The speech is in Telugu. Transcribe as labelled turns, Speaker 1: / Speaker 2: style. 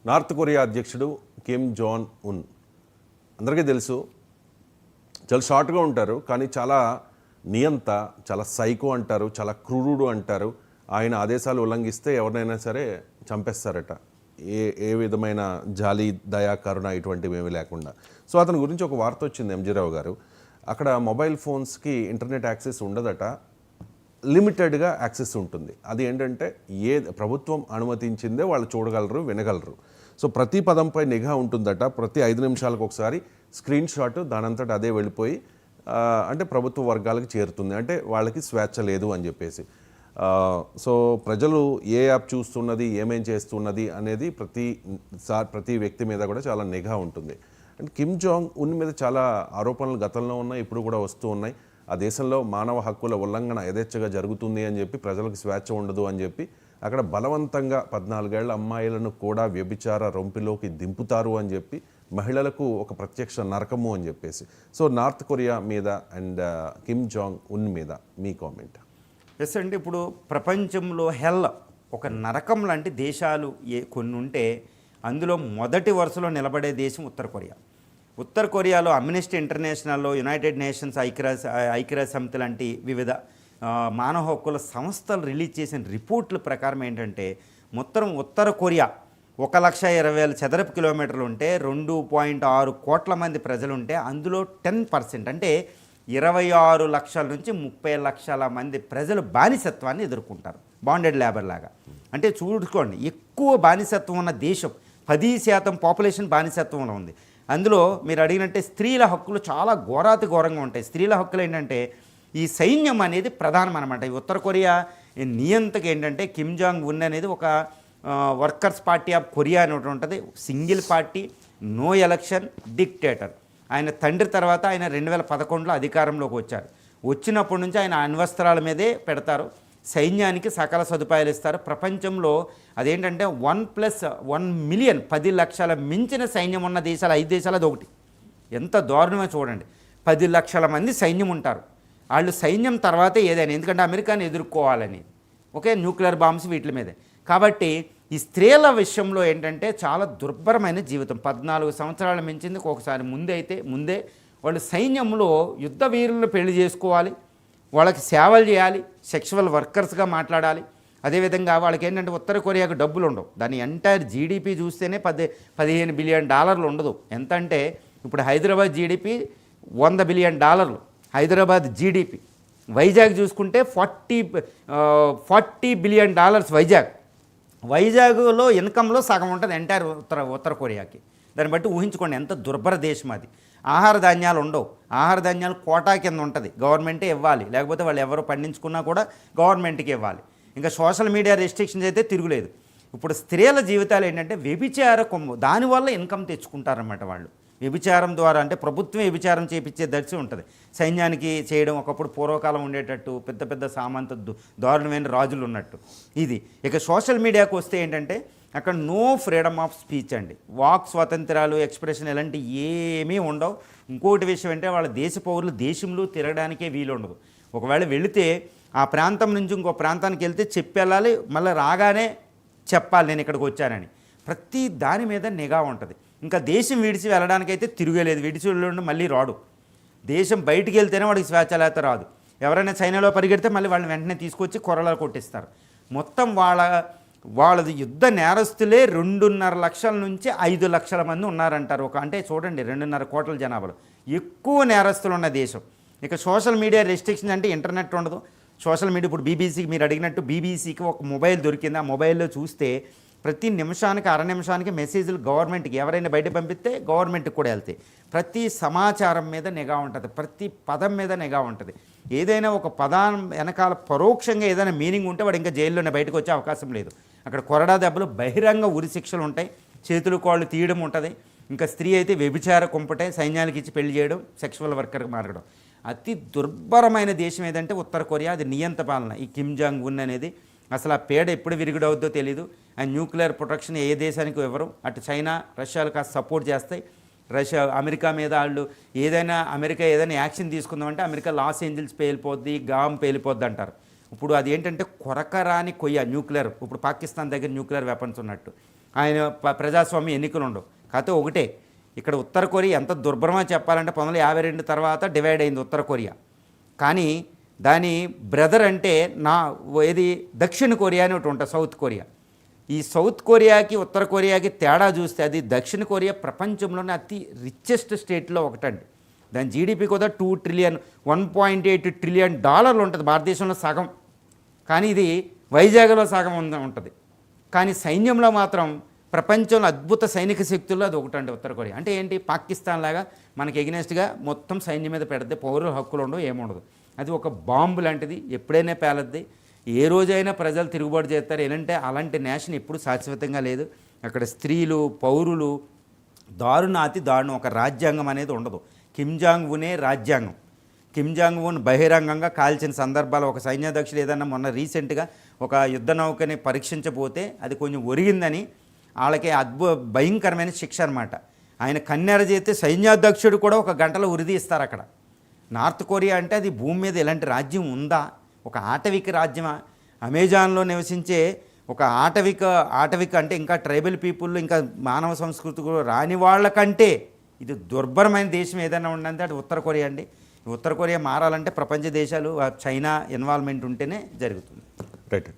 Speaker 1: నార్త్ కొరియా అధ్యక్షుడు కిమ్ జాన్ ఉన్ అందరికీ తెలుసు. చాలా షార్ట్గా ఉంటారు, కానీ చాలా నియంత, చాలా సైకో అంటారు, చాలా క్రూరుడు అంటారు. ఆయన ఆదేశాలు ఉల్లంఘిస్తే ఎవరినైనా సరే చంపేస్తారట, ఏ విధమైన జాలి, దయా, కరుణ ఇటువంటివి ఏమీ లేకుండా. సో అతని గురించి ఒక వార్త వచ్చింది, ఎంజీ రావు గారు. అక్కడ మొబైల్ ఫోన్స్కి ఇంటర్నెట్ యాక్సెస్ ఉండదట, లిమిటెడ్గా యాక్సెస్ ఉంటుంది. అది ఏంటంటే ప్రభుత్వం అనుమతించిందే వాళ్ళు చూడగలరు, వినగలరు. సో ప్రతి పదంపై నిఘా ఉంటుందట. ప్రతి 5 నిమిషాలకు ఒకసారి స్క్రీన్ షాట్ దానంతట అదే వెళ్ళిపోయి అంటే ప్రభుత్వ వర్గాలకు చేరుతుంది. అంటే వాళ్ళకి స్వేచ్ఛ లేదు అని చెప్పేసి. సో ప్రజలు ఏ యాప్ చూస్తున్నది, ఏమేం చేస్తున్నది అనేది ప్రతి వ్యక్తి మీద కూడా చాలా నిఘా ఉంటుంది. అండ్ కిమ్ జాంగ్ ఉన్ మీద చాలా ఆరోపణలు గతంలో ఉన్నాయి, ఇప్పుడు కూడా వస్తూ ఉన్నాయి. ఆ దేశంలో మానవ హక్కుల ఉల్లంఘన యథేచ్ఛగా జరుగుతుంది అని చెప్పి, ప్రజలకు స్వేచ్ఛ ఉండదు అని చెప్పి అక్కడ బలవంతంగా 14 ఏళ్ల అమ్మాయిలను కూడా వ్యభిచార రొంపిలోకి దింపుతారు అని చెప్పి, మహిళలకు ఒక ప్రత్యక్ష నరకము అని చెప్పేసి. సో నార్త్ కొరియా మీద అండ్ కిమ్ జాంగ్ ఉన్ మీద మీ కామెంట్?
Speaker 2: ఎస్ అండి, ఇప్పుడు ప్రపంచంలో హెల్, ఒక నరకం లాంటి దేశాలు కొన్ని ఉంటే అందులో మొదటి వరుసలో నిలబడే దేశం ఉత్తర కొరియా. ఉత్తర కొరియాలో అమ్నెస్టీ ఇంటర్నేషనల్లో, యునైటెడ్ నేషన్స్, ఐక్యరాజ్య సమితి లాంటి వివిధ మానవ హక్కుల సంస్థలు రిలీజ్ చేసిన రిపోర్ట్ల ప్రకారం ఏంటంటే, మొత్తం ఉత్తర కొరియా 1,20,000 చదరపు కిలోమీటర్లు ఉంటే 2.6 కోట్ల మంది ప్రజలు ఉంటే అందులో 10% అంటే 26 లక్షల నుంచి 30 లక్షల మంది ప్రజలు బానిసత్వాన్ని ఎదుర్కొంటారు, బాండెడ్ లేబర్ లాగా. అంటే చూడుకోండి, ఎక్కువ బానిసత్వం ఉన్న దేశం, 10% పాపులేషన్ బానిసత్వంలో ఉంది. అందులో మీరు అడిగినట్టే స్త్రీల హక్కులు చాలా ఘోరాతి ఘోరంగా ఉంటాయి. స్త్రీల హక్కులు ఏంటంటే ఈ సైన్యం అనేది ప్రధానం అనమాట. ఈ ఉత్తర కొరియా నియంతకు ఏంటంటే కిమ్ జాంగ్ ఉన్ అనేది ఒక వర్కర్స్ పార్టీ ఆఫ్ కొరియా అని ఒకటి ఉంటుంది, single party, no election, dictator. ఆయన తండ్రి తర్వాత ఆయన 2011లో అధికారంలోకి వచ్చారు. వచ్చినప్పటి నుంచి ఆయన అణ్వస్త్రాల మీదే పెడతారు, సైన్యానికి సకల సదుపాయాలు ఇస్తారు. ప్రపంచంలో అదేంటంటే 1+1 మిలియన్ 10 లక్షల మించిన సైన్యం ఉన్న దేశాలు 5 దేశాలు అది ఒకటి. ఎంత దారుణమో చూడండి, 10 లక్షల మంది సైన్యం ఉంటారు. వాళ్ళు సైన్యం తర్వాతే ఏదైనా, ఎందుకంటే అమెరికాని ఎదుర్కోవాలని, ఓకే, న్యూక్లియర్ బాంబ్స్ వీటి మీదే. కాబట్టి ఈ స్త్రీల విషయంలో ఏంటంటే చాలా దుర్భరమైన జీవితం. 14 సంవత్సరాలు మించింది, ఒకసారి ముందే వాళ్ళు సైన్యంలో యుద్ధ వీరులను పెళ్లి చేసుకోవాలి, వాళ్ళకి సేవలు చేయాలి, సెక్షువల్ వర్కర్స్గా మాట్లాడాలి. అదేవిధంగా వాళ్ళకి ఏంటంటే ఉత్తర కొరియాకు డబ్బులు ఉండవు. దాని ఎంటైర్ జీడిపి చూస్తేనే $15 బిలియన్ ఉండదు. ఎంత అంటే ఇప్పుడు Hyderabad GDP $100 billion, Hyderabad GDP. Vizag చూసుకుంటే $40 బిలియన్ వైజాగ్లో ఇన్కంలో సగం ఉంటుంది ఎంటైర్ ఉత్తర కొరియాకి. దాన్ని బట్టి ఊహించుకోండి ఎంత దుర్భర దేశం అది. ఆహార ధాన్యాలు ఉండవు, ఆహార ధాన్యాలు కోటా కింద ఉంటుంది, గవర్నమెంటే ఇవ్వాలి, లేకపోతే వాళ్ళు ఎవరు పండించుకున్నా కూడా గవర్నమెంట్కి ఇవ్వాలి. ఇంకా సోషల్ మీడియా రెస్ట్రిక్షన్స్ అయితే తిరుగులేదు. ఇప్పుడు స్త్రీల జీవితాలు ఏంటంటే వ్యభిచార కొమ్ము, దానివల్ల ఇన్కమ్ తెచ్చుకుంటారన్నమాట వాళ్ళు. వ్యభిచారం ద్వారా, అంటే ప్రభుత్వం వ్యభిచారం చేయించే దర్శి ఉంటుంది. సైన్యానికి చేయడం ఒకప్పుడు పూర్వకాలం ఉండేటట్టు, పెద్ద పెద్ద సామంత దారుణమైన రాజులు ఉన్నట్టు ఇది. ఇక సోషల్ మీడియాకు వస్తే ఏంటంటే అక్కడ నో ఫ్రీడమ్ ఆఫ్ స్పీచ్ అండి, వాక్ స్వాతంత్రాలు, ఎక్స్ప్రెషన్ ఇలాంటి ఏమీ ఉండవు. ఇంకోటి విషయం అంటే వాళ్ళ దేశ పౌరులు దేశంలో తిరగడానికే వీలు ఉండదు. ఒకవేళ వెళితే ఆ ప్రాంతం నుంచి ఇంకో ప్రాంతానికి వెళ్తే చెప్పి వెళ్ళాలి, మళ్ళీ రాగానే చెప్పాలి నేను ఇక్కడికి వచ్చానని. ప్రతి దాని మీద నిఘా ఉంటుంది. ఇంకా దేశం విడిచి వెళ్ళడానికైతే తిరగలేదు, విడిచి వెళ్ళడం మళ్ళీ రాడు. దేశం బయటికి వెళ్తేనే వాడికి స్వేచ్ఛలేత రాదు. ఎవరైనా చైనాలో పరిగెడితే మళ్ళీ వాళ్ళని వెంటనే తీసుకొచ్చి కొరలా కొట్టిస్తారు. మొత్తం వాళ్ళది యుద్ధ నేరస్తులే 2.5 లక్షల నుంచి 5 లక్షల మంది ఉన్నారంటారు. అంటే చూడండి, 2.5 కోట్ల జనాభాలో ఎక్కువ నేరస్తులు ఉన్న దేశం. ఇక సోషల్ మీడియా రెస్ట్రిక్షన్ అంటే ఇంటర్నెట్ ఉండదు. సోషల్ మీడియా ఇప్పుడు బీబీసీకి మీరు అడిగినట్టు బీబీసీకి ఒక మొబైల్ దొరికింది. ఆ మొబైల్లో చూస్తే ప్రతి నిమిషానికి, అర నిమిషానికి మెసేజ్లు గవర్నమెంట్కి, ఎవరైనా బయట పంపిస్తే గవర్నమెంట్కి కూడా వెళ్తాయి. ప్రతి సమాచారం మీద నిఘా ఉంటుంది, ప్రతి పదం మీద నిఘా ఉంటుంది. ఏదైనా ఒక పదం వెనకాల పరోక్షంగా ఏదైనా మీనింగ్ ఉంటే వాడు ఇంకా జైల్లోనే బయటకు వచ్చే అవకాశం లేదు. అక్కడ కొరడా దెబ్బలు, బహిరంగ ఉరి శిక్షలు ఉంటాయి, చేతులు కాళ్ళు తీయడం ఉంటుంది. ఇంకా స్త్రీ అయితే వ్యభిచార కుంపటే, సైన్యానికి ఇచ్చి పెళ్లి చేయడం, సెక్షువల్ వర్కర్కి మారడం. అతి దుర్భరమైన దేశం ఏదంటే ఉత్తర కొరియా. అది నియంత పాలన. ఈ కిమ్ జాంగ్ ఉన్ అనేది అసలు ఆ పేడ ఎప్పుడు విరుగుడవుద్దో తెలీదు. ఆ న్యూక్లియర్ ప్రొటెక్షన్ ఏ దేశానికి ఇవ్వరు. అటు చైనా, రష్యాలు కాస్త సపోర్ట్ చేస్తాయి. అమెరికా మీద వాళ్ళు అమెరికా ఏదైనా యాక్షన్ తీసుకుందామంటే అమెరికా లాస్ ఏంజల్స్ పేలిపోద్ది, గామ్ పేలిపోద్ది అంటారు. ఇప్పుడు అది ఏంటంటే కొరకరాని కొయ్య న్యూక్లియర్. ఇప్పుడు పాకిస్తాన్ దగ్గర న్యూక్లియర్ వెపన్స్ ఉన్నట్టు ఆయన ప్రజాస్వామ్య ఎన్నికలు ఉండవు. కాకపోతే ఒకటే, ఇక్కడ ఉత్తర కొరియా ఎంత దుర్భరమో చెప్పాలంటే 1952 తర్వాత డివైడ్ అయింది ఉత్తర కొరియా. కానీ దాని బ్రదర్ అంటే ఏది దక్షిణ కొరియా అని ఒకటి ఉంటుంది, సౌత్ కొరియా. ఈ సౌత్ కొరియాకి ఉత్తర కొరియాకి తేడా చూస్తే అది దక్షిణ కొరియా ప్రపంచంలోనే అతి రిచెస్ట్ స్టేట్లో ఒకటండి. దాని జీడిపి కూడా 2 ట్రిలియన్ 1.8 ట్రిలియన్ డాలర్లు ఉంటుంది, భారతదేశంలో సగం. కానీ ఇది వైజాగ్లో సగం ఉంటుంది. కానీ సైన్యంలో మాత్రం ప్రపంచంలో అద్భుత సైనిక శక్తుల్లో అది ఒకటండి ఉత్తర కొరియా. అంటే ఏంటి, పాకిస్తాన్ లాగా మనకి ఎగ్నెస్ట్గా మొత్తం సైన్యం మీద పెడితే పౌరుల హక్కులు ఉండవు, ఏముండదు. అది ఒక బాంబు లాంటిది, ఎప్పుడైనా పేలద్ది, ఏ రోజైనా ప్రజలు తిరుగుబాటు చేస్తారు. ఏంటంటే అలాంటి నేషన్ ఎప్పుడు శాశ్వతంగా లేదు. అక్కడ స్త్రీలు, పౌరులు అతి దారుణం, ఒక రాజ్యాంగం అనేది ఉండదు. కిమ్ జాంగ్ ఉనే రాజ్యాంగం. కిమ్ జాంగ్ ఉన్ బహిరంగంగా కాల్చిన సందర్భాలు, ఒక సైన్యాధ్యక్షుడు ఏదన్నా మొన్న రీసెంట్గా ఒక యుద్ధ నౌకని పరీక్షించబోతే అది కొంచెం ఒరిగిందని వాళ్ళకి భయంకరమైన శిక్ష అనమాట. ఆయన కన్నెర చేస్తే సైన్యాధ్యక్షుడు కూడా 1 గంటలో ఉరిది ఇస్తారు అక్కడ. నార్త్ కొరియా అంటే అది భూమి మీద ఇలాంటి రాజ్యం ఉందా? ఒక ఆటవిక రాజ్యమా? అమెజాన్లో నివసించే ఒక ఆటవిక అంటే ఇంకా ట్రైబల్ పీపుల్, ఇంకా మానవ సంస్కృతి కూడా రాని వాళ్ళకంటే ఇది దుర్భరమైన దేశం ఏదైనా ఉందంటే అది ఉత్తర కొరియా అండి. ఉత్తర కొరియా మారాలంటే ప్రపంచ దేశాలు, చైనా ఇన్వాల్వ్మెంట్ ఉంటేనే జరుగుతుంది.
Speaker 1: రైట్.